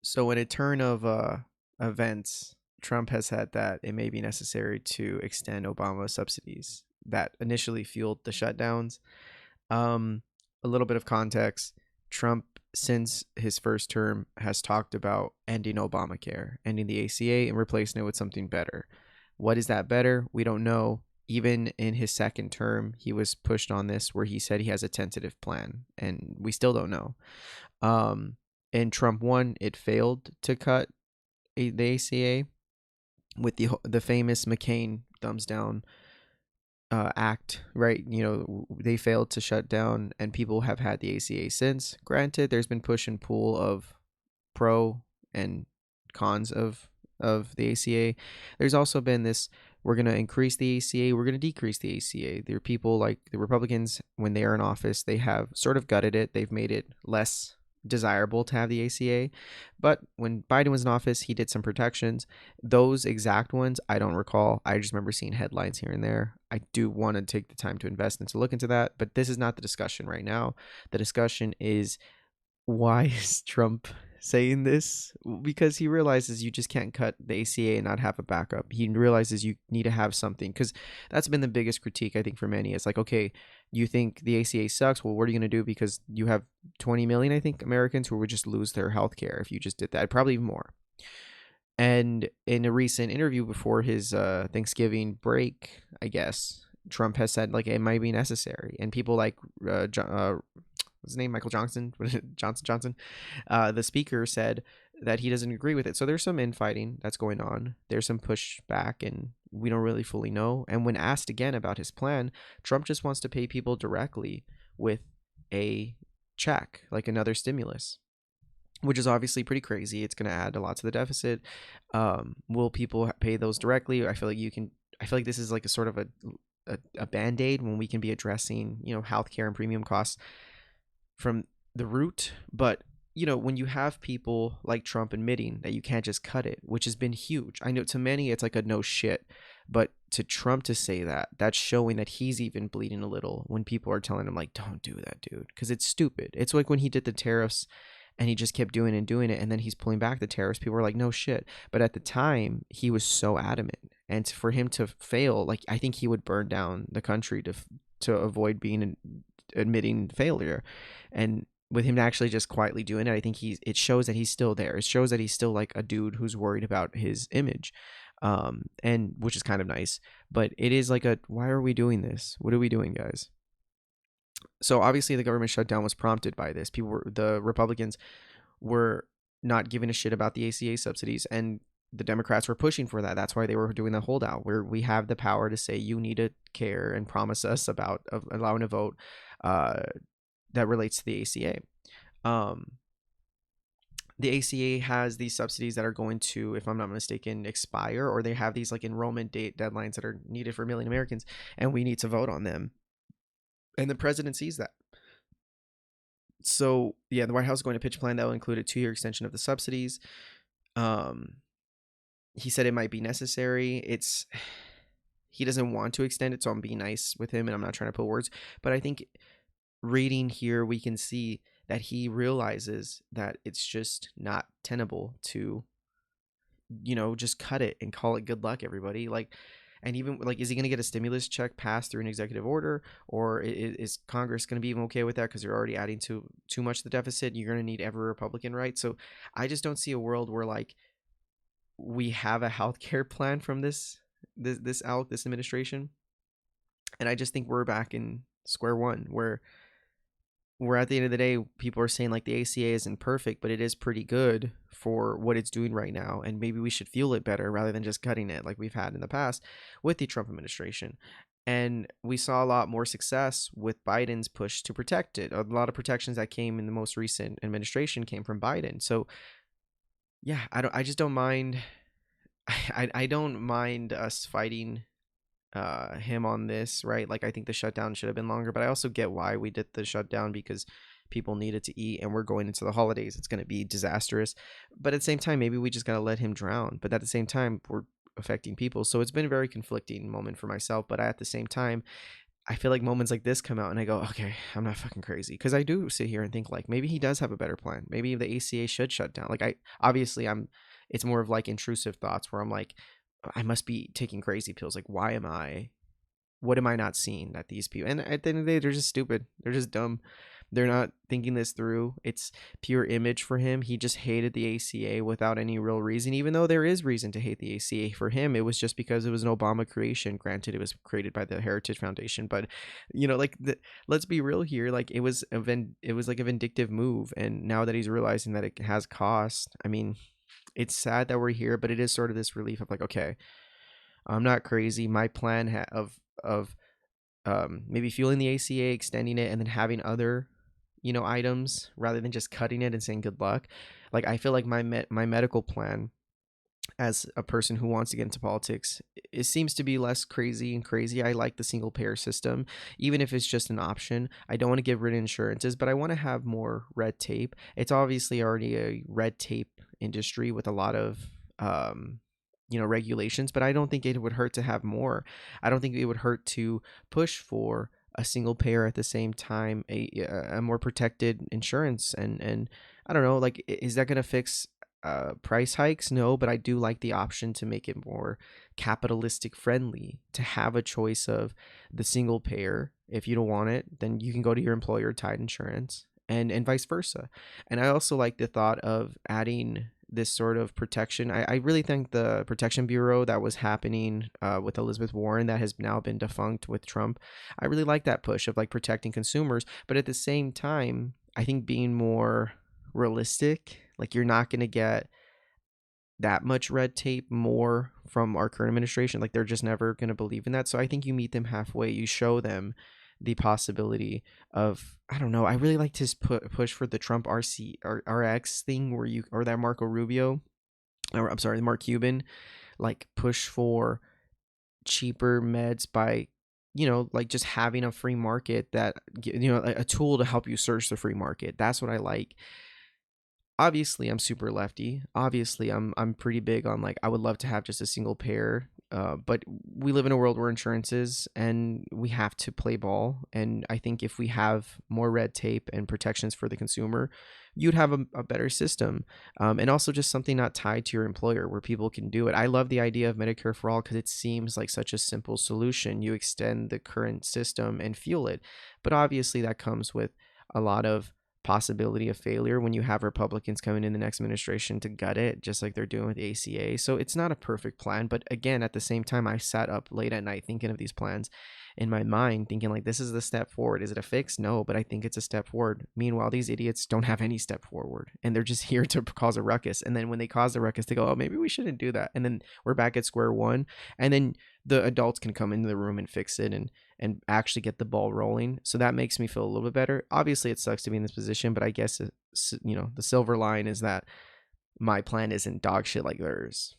So, in a turn of events, Trump has said that it may be necessary to extend Obama subsidies that initially fueled the shutdowns. Um, a little bit of context: Trump, since his first term, has talked about ending Obamacare, ending the ACA, and replacing it with something better. What is that better? We don't know. Even in his second term, he was pushed on this, where he said he has a tentative plan, and we still don't know. Um, in Trump one, it failed to cut the ACA with the famous McCain thumbs down act, right? They failed to shut down, and people have had the ACA since. Granted, there's been push and pull of pro and cons of the ACA. There's also been this: we're going to increase the ACA, we're going to decrease the ACA. There are people like the Republicans, when they are in office, they have sort of gutted it. They've made it less desirable to have the ACA. But when Biden was in office, he did some protections. Those exact ones, I don't recall. I just remember seeing headlines here and there. I do want to take the time to invest and to look into that, but this is not the discussion right now. The discussion is, why is Trump saying this? Because he realizes you just can't cut the ACA and not have a backup. He realizes you need to have something, because that's been the biggest critique, I think, for many. It's like, okay, you think the ACA sucks. Well, what are you going to do? Because you have 20 million, I think, Americans who would just lose their health care if you just did that. Probably even more. And in a recent interview before his Thanksgiving break, I guess, Trump has said, like, it might be necessary. And people like what's his name, Michael Johnson, Johnson, the speaker, said that he doesn't agree with it. So there's some infighting that's going on. There's some pushback, and we don't really fully know. And when asked again about his plan, Trump just wants to pay people directly with a check, like another stimulus, which is obviously pretty crazy. It's going to add a lot to the deficit. Will people pay those directly? I feel like this is like a sort of a band-aid when we can be addressing, healthcare and premium costs from the root. But when you have people like Trump admitting that you can't just cut it, which has been huge. I know to many it's like a no shit, but to Trump to say that, that's showing that he's even bleeding a little when people are telling him, like, don't do that, dude, because it's stupid. It's like when he did the tariffs and he just kept doing it and doing it, and then he's pulling back the tariffs. People were like, no shit. But at the time, he was so adamant, and for him to fail, like, I think he would burn down the country to avoid being admitting failure. And with him actually just quietly doing it, I think it shows that he's still there. It shows that he's still like a dude who's worried about his image, and which is kind of nice. But it is like, why are we doing this? What are we doing, guys? So obviously the government shutdown was prompted by this. The Republicans were not giving a shit about the ACA subsidies, and the Democrats were pushing for that. That's why they were doing the holdout, where we have the power to say you need to care and promise us about allowing a vote uh, that relates to the ACA. Um, the ACA has these subsidies that are going to, if I'm not mistaken, expire, or they have these like enrollment date deadlines that are needed for a million Americans, and we need to vote on them. And the president sees that. So yeah, the White House is going to pitch a plan that will include a 2-year extension of the subsidies. Um, he said it might be necessary. He doesn't want to extend it, so I'm being nice with him, and I'm not trying to put words. But I think reading here, we can see that he realizes that it's just not tenable to, just cut it and call it good luck, everybody. Like, and even like, is he going to get a stimulus check passed through an executive order, or is Congress going to be even okay with that? Because they're already adding too much to the deficit. You're going to need every Republican, right? So I just don't see a world where, like, we have a healthcare plan from this administration, and I just think we're back in square one, where we're at the end of the day, people are saying like the ACA isn't perfect, but it is pretty good for what it's doing right now. And maybe we should fuel it better rather than just cutting it like we've had in the past with the Trump administration. And we saw a lot more success with Biden's push to protect it. A lot of protections that came in the most recent administration came from Biden. So yeah, I just don't mind. I don't mind us fighting him on this, right? Like, I think the shutdown should have been longer, but I also get why we did the shutdown, because people needed to eat, and we're going into the holidays. It's going to be disastrous. But at the same time, maybe we just got to let him drown. But at the same time, we're affecting people. So it's been a very conflicting moment for myself. But at the same time, I feel like moments like this come out and I go, okay, I'm not fucking crazy. Because I do sit here and think like maybe he does have a better plan. Maybe the ACA should shut down. Like I obviously I'm it's more of like intrusive thoughts where I'm like, I must be taking crazy pills. Like why am I what am I not seeing that these people, and at the end of the day, they're just stupid. They're just dumb. They're not thinking this through. It's pure image for him. He just hated the ACA without any real reason, even though there is reason to hate the ACA. For him, it was just because it was an Obama creation. Granted, it was created by the Heritage Foundation, but like let's be real here. Like it was like a vindictive move, and now that he's realizing that it has cost, I mean, it's sad that we're here, but it is sort of this relief of like, okay, I'm not crazy. My plan of maybe fueling the ACA, extending it, and then having other items rather than just cutting it and saying good luck. Like I feel like my medical plan as a person who wants to get into politics, it seems to be less crazy and crazy. I like the single payer system, even if it's just an option. I don't want to get rid of insurances, but I want to have more red tape. It's obviously already a red tape industry with a lot of regulations, but I don't think it would hurt to have more. I don't think it would hurt to push for a single payer at the same time, a more protected insurance, and I don't know, like is that going to fix price hikes? No, but I do like the option to make it more capitalistic friendly, to have a choice of the single payer. If you don't want it, then you can go to your employer tied insurance, and vice versa. And I also like the thought of adding this sort of protection. I really think the Protection Bureau that was happening with Elizabeth Warren, that has now been defunct with Trump, I really like that push of like protecting consumers. But at the same time, I think being more realistic, like you're not going to get that much red tape more from our current administration. Like they're just never going to believe in that. So I think you meet them halfway. You show them the possibility of, I don't know. I really like to push for the Trump RX thing where or that Marco Rubio, or I'm sorry, Mark Cuban, like push for cheaper meds by like just having a free market, that a tool to help you search the free market. That's what I like. Obviously I'm super lefty. Obviously I'm pretty big on like I would love to have just a single payer. But we live in a world where insurances, and we have to play ball. And I think if we have more red tape and protections for the consumer, you'd have a better system. And also just something not tied to your employer where people can do it. I love the idea of Medicare for all because it seems like such a simple solution. You extend the current system and fuel it. But obviously that comes with a lot of possibility of failure when you have Republicans coming in the next administration to gut it, just like they're doing with the ACA. So it's not a perfect plan, but again, at the same time, I sat up late at night thinking of these plans in my mind, thinking like, this is the step forward. Is it a fix? No, but I think it's a step forward. Meanwhile, these idiots don't have any step forward, and they're just here to cause a ruckus. And then when they cause a ruckus, they go, oh, maybe we shouldn't do that. And then we're back at square one. And then the adults can come into the room and fix it and actually get the ball rolling. So that makes me feel a little bit better. Obviously, it sucks to be in this position, but I guess the silver line is that my plan isn't dog shit like theirs.